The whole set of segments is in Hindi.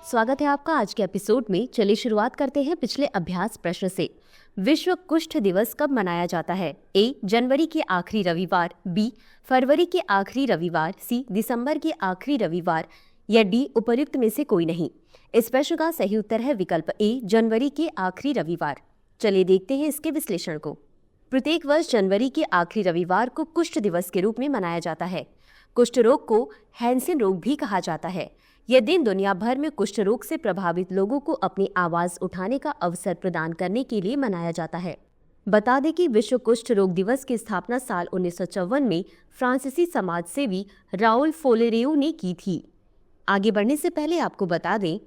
स्वागत है आपका आज के एपिसोड में। चलिए शुरुआत करते हैं पिछले अभ्यास प्रश्न से। विश्व कुष्ठ दिवस कब मनाया जाता है? ए. जनवरी के आखिरी रविवार, बी. फरवरी के आखिरी रविवार, सी. दिसंबर के आखिरी रविवार या डी. उपर्युक्त में से कोई नहीं। इस प्रश्न का सही उत्तर है विकल्प ए. जनवरी के आखिरी रविवार। चलिए देखते हैं इसके विश्लेषण को। प्रत्येक वर्ष जनवरी के आखिरी रविवार को कुष्ठ दिवस के रूप में मनाया जाता है। कुष्ठ रोग को हैंसेन रोग भी कहा जाता है। यह दिन दुनिया भर में कुष्ठ रोग से प्रभावित लोगों को अपनी आवाज उठाने का अवसर प्रदान करने के लिए मनाया जाता है। बता दें कि विश्व कुष्ठ रोग दिवस की स्थापना साल 1954 में फ्रांसीसी समाज सेवी राउल फोलेरेउ ने की थी। आगे बढ़ने से पहले आपको बता दें,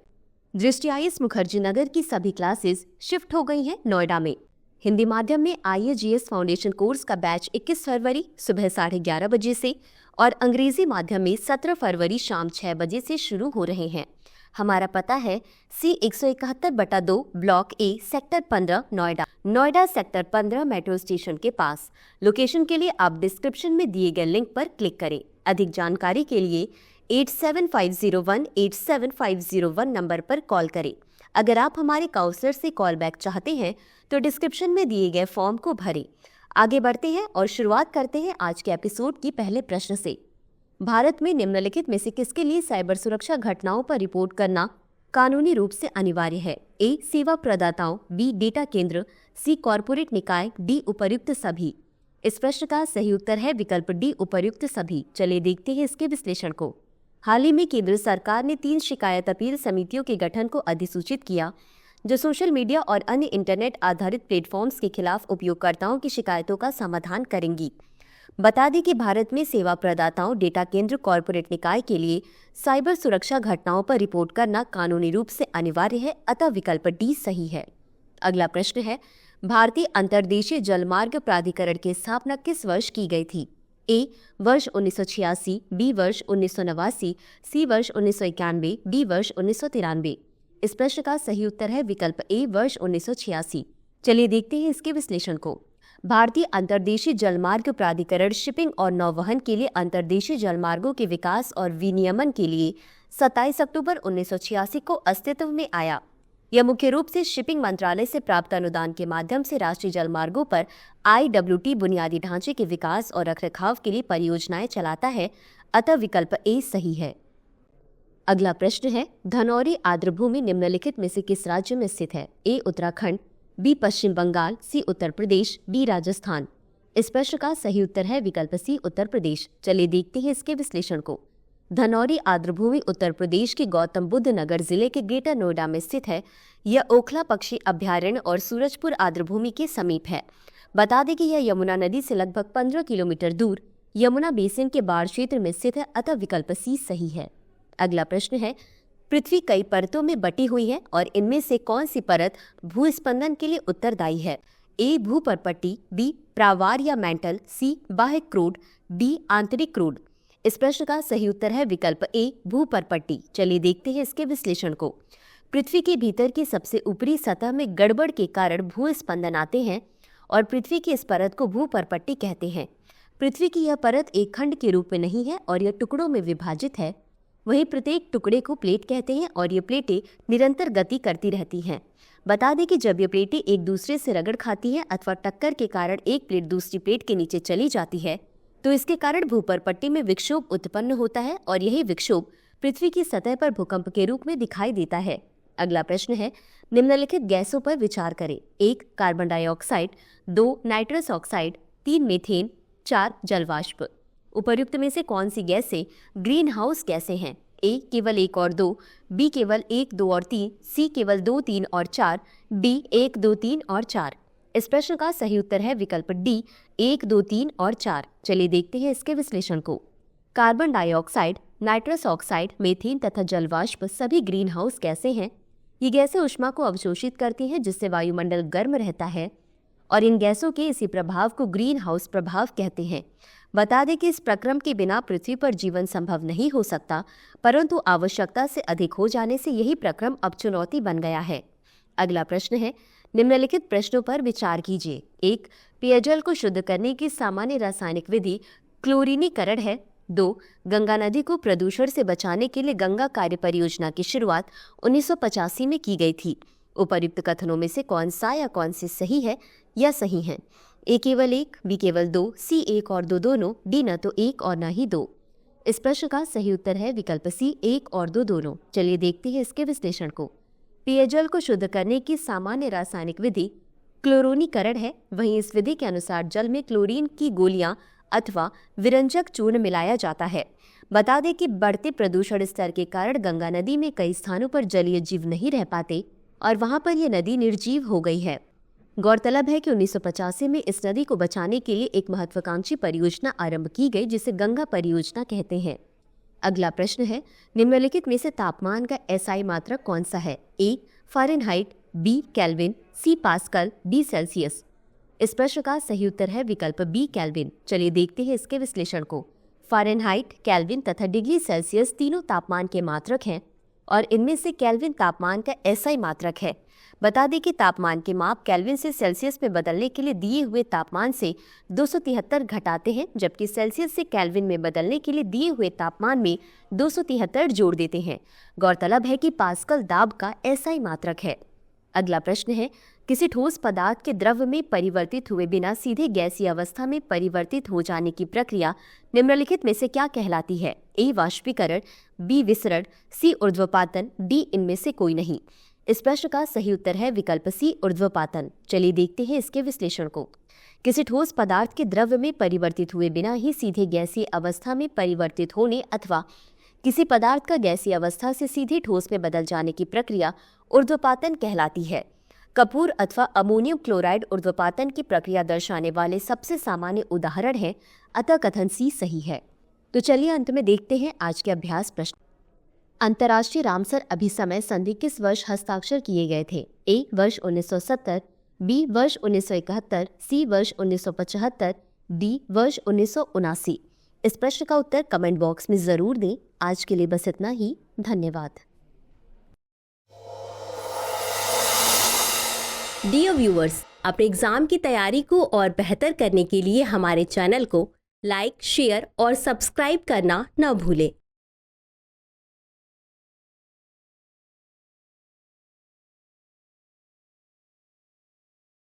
दृष्टि आईएएस मुखर्जी नगर की सभी क्लासेस शिफ्ट हो गई हैं नोएडा में। हिंदी माध्यम में आईएजीएस फाउंडेशन कोर्स का बैच 21 फरवरी सुबह 11:30 बजे से और अंग्रेजी माध्यम में 17 फरवरी शाम 6 बजे से शुरू हो रहे हैं। हमारा पता है C171/2 block A sector 15 Noida sector 15 metro station के पास। लोकेशन के लिए आप डिस्क्रिप्शन में दिए गए लिंक पर क्लिक करें। अधिक जानकारी के लिए 8750187501 नंबर पर कॉल करें। अगर आप हमारे काउंसलर से कॉल बैक चाहते हैं तो डिस्क्रिप्शन में दिए गए फॉर्म को भरें। आगे बढ़ते हैं और शुरुआत करते हैं आज के एपिसोड की पहले प्रश्न से। भारत में निम्नलिखित में से किसके लिए साइबर सुरक्षा घटनाओं पर रिपोर्ट करना कानूनी रूप से अनिवार्य है? ए. सेवा प्रदाताओं, बी. डेटा केंद्र, सी. कॉरपोरेट निकाय, डी. उपर्युक्त सभी। इस प्रश्न का सही उत्तर है विकल्प डी. उपर्युक्त सभी। चलिए देखते हैं इसके विश्लेषण को। हाल ही में केंद्र सरकार ने 3 शिकायत अपील समितियों के गठन को अधिसूचित किया जो सोशल मीडिया और अन्य इंटरनेट आधारित प्लेटफॉर्म्स के खिलाफ उपयोगकर्ताओं की शिकायतों का समाधान करेंगी। बता दें कि भारत में सेवा प्रदाताओं, डेटा केंद्र, कॉरपोरेट निकाय के लिए साइबर सुरक्षा घटनाओं पर रिपोर्ट करना कानूनी रूप से अनिवार्य है, अतः विकल्प डी सही है। अगला प्रश्न है, भारतीय अंतर्देशीय जलमार्ग प्राधिकरण की स्थापना किस वर्ष की गई थी? ए. वर्ष 1986, बी. वर्ष 1989, सी. वर्ष 1991, डी. वर्ष 1993। इस प्रश्न का सही उत्तर है विकल्प ए. वर्ष 1986। चलिए देखते हैं इसके विश्लेषण को। भारतीय अंतर्देशीय जलमार्ग प्राधिकरण शिपिंग और नौवहन के लिए अंतर्देशीय जलमार्गों के विकास और विनियमन के लिए 27 अक्टूबर 1986 को अस्तित्व में आया। यह मुख्य रूप से शिपिंग मंत्रालय से प्राप्त अनुदान के माध्यम से राष्ट्रीय जलमार्गों पर IWT बुनियादी ढांचे के विकास और रखरखाव के लिए परियोजनाएं चलाता है, अतः विकल्प ए सही है। अगला प्रश्न है, धनौरी आर्द्रभूमि निम्नलिखित में से किस राज्य में स्थित है? ए. उत्तराखंड, बी. पश्चिम बंगाल, सी. उत्तर प्रदेश, डी. राजस्थान। इस प्रश्न का सही उत्तर है विकल्प सी. उत्तर प्रदेश। चलिए देखते हैं इसके विश्लेषण को। धनौरी आर्द्रभूमि उत्तर प्रदेश के गौतम बुद्ध नगर जिले के ग्रेटर नोएडा में स्थित है। यह ओखला पक्षी अभ्यारण्य और सूरजपुर आर्द्रभूमि के समीप है। बता दें कि यह यमुना नदी से लगभग 15 किलोमीटर दूर यमुना बेसिन के बाढ़ क्षेत्र में स्थित है, अतः विकल्प सी सही है। अगला प्रश्न है, पृथ्वी कई परतों में बटी हुई है और इनमें से कौन सी परत भूस्पंदन के लिए उत्तरदायी है? ए. भूपरपट्टी, बी. प्रावार या मैंटल, सी. बाह्य क्रूड, डी. आंतरिक क्रूड। इस प्रश्न का सही उत्तर है विकल्प ए. भूपरपट्टी। चलिए देखते हैं इसके विश्लेषण को। पृथ्वी के भीतर की सबसे ऊपरी सतह में गड़बड़ के कारण भूस्पंदन आते हैं और पृथ्वी की इस परत को भूपरपट्टी कहते हैं। पृथ्वी की यह परत एक खंड के रूप में नहीं है और यह टुकड़ों में विभाजित है। वहीं प्रत्येक टुकड़े को प्लेट कहते हैं और ये प्लेटें निरंतर गति करती रहती हैं। बता दें कि जब ये प्लेटें एक दूसरे से रगड़ खाती हैं अथवा टक्कर के कारण एक प्लेट दूसरी प्लेट के नीचे चली जाती है तो इसके कारण भूपरपट्टी में विक्षोभ उत्पन्न होता है और यही विक्षोभ पृथ्वी की सतह पर भूकंप के रूप में दिखाई देता है। अगला प्रश्न है, निम्नलिखित गैसों पर विचार करें। 1. Carbon dioxide, 2. Nitrous oxide, 3. Methane, 4. जलवाष्प। उपर्युक्त में से कौन सी गैसें ग्रीन हाउस गैसें हैं? ए. केवल 1 और 2, बी. केवल 1, 2 और 3, सी. केवल 2, 3 और 4, डी. 1, 2, 3 और 4। इस प्रश्न का सही उत्तर है विकल्प डी. 1, 2, 3 और 4। चलिए देखते हैं इसके विश्लेषण को। Carbon dioxide, nitrous oxide, methane तथा जलवाष्प सभी ग्रीन हाउस गैसें हैं। ये गैसें ऊष्मा को अवशोषित करती हैं जिससे वायुमंडल गर्म रहता है और इन गैसों के इसी प्रभाव को ग्रीन हाउस प्रभाव कहते हैं। बता दें कि इस प्रक्रम के बिना पृथ्वी पर जीवन संभव नहीं हो सकता, परंतु आवश्यकता से अधिक हो जाने से यही प्रक्रम अब चुनौती बन गया है। अगला प्रश्न है, निम्नलिखित प्रश्नों पर विचार कीजिए। 1. पेयजल को शुद्ध करने की सामान्य रासायनिक विधि क्लोरीनीकरण है। 2. गंगा नदी को प्रदूषण से बचाने के लिए गंगा कार्य परियोजना की शुरुआत 1985 में की गई थी। उपर्युक्त कथनों में से कौन सा या कौन से सही है या सही है? ए केवल 1, बी केवल 2, सी 1 और 2 दोनों, डी न तो 1 और न ही 2। इस प्रश्न का सही उत्तर है विकल्प सी 1 और 2 दोनों। चलिए देखते हैं इसके विश्लेषण को। पेयजल को शुद्ध करने की सामान्य रासायनिक विधि क्लोरोनीकरण है। वहीं इस विधि के अनुसार जल में क्लोरीन की गोलियां अथवा विरंजक चूर्ण मिलाया जाता है। बता दें कि बढ़ते प्रदूषण स्तर के कारण गंगा नदी में कई स्थानों पर जलीय जीव नहीं रह पाते और वहां पर यह नदी निर्जीव हो गई है। गौरतलब है कि 1985 में इस नदी को बचाने के लिए एक महत्वाकांक्षी परियोजना आरंभ की गई जिसे गंगा परियोजना कहते हैं। अगला प्रश्न है, निम्नलिखित में से तापमान का एसआई मात्रक कौन सा है? ए फ़ारेनहाइट, बी केल्विन, सी पास्कल, डी सेल्सियस। इस प्रश्न का सही उत्तर है विकल्प बी केल्विन। चलिए देखते हैं इसके विश्लेषण को। फ़ारेनहाइट, केल्विन तथा डिग्री सेल्सियस तीनों तापमान के मात्रक हैं और इनमें से केल्विन तापमान का एसआई मात्रक है। बता दें कि तापमान के माप केल्विन से सेल्सियस में बदलने के लिए दिए हुए तापमान से 273 घटाते हैं, जबकि सेल्सियस से केल्विन में बदलने के लिए दिए हुए तापमान में 273 जोड़ देते हैं। गौरतलब है कि पास्कल दाब का एसआई मात्रक है। अगला प्रश्न है, किसी ठोस पदार्थ के द्रव में परिवर्तित हुए बिना सीधे गैसीय अवस्था में परिवर्तित हो जाने की प्रक्रिया निम्नलिखित में से क्या कहलाती है? ए वाष्पीकरण, बी विसरण, सी ऊर्ध्वपातन, डी इनमें से कोई नहीं। इस प्रश्न का सही उत्तर है विकल्प सी ऊर्ध्वपातन। चलिए देखते हैं इसके विश्लेषण को। किसी ठोस पदार्थ के द्रव में परिवर्तित हुए बिना ही सीधे गैसीय अवस्था में परिवर्तित होने अथवा किसी पदार्थ का गैसीय अवस्था से सीधे ठोस में बदल जाने की प्रक्रिया ऊर्ध्वपातन कहलाती है। कपूर अथवा अमोनियम क्लोराइड ऊर्ध्वपातन की प्रक्रिया दर्शाने वाले सबसे सामान्य उदाहरण है, अतः कथन सी सही है। तो चलिए अंत में देखते हैं आज के अभ्यास प्रश्न। अंतर्राष्ट्रीय रामसर अभिसमय संधि किस वर्ष हस्ताक्षर किए गए थे? ए वर्ष 1970, बी वर्ष 1971, सी वर्ष 1975, डी वर्ष 1979। इस प्रश्न का उत्तर कमेंट बॉक्स में जरूर दें। आज के लिए बस इतना ही। धन्यवाद। डियर व्यूअर्स, अपने एग्जाम की तैयारी को और बेहतर करने के लिए हमारे चैनल को लाइक, शेयर और सब्सक्राइब करना न भूलें।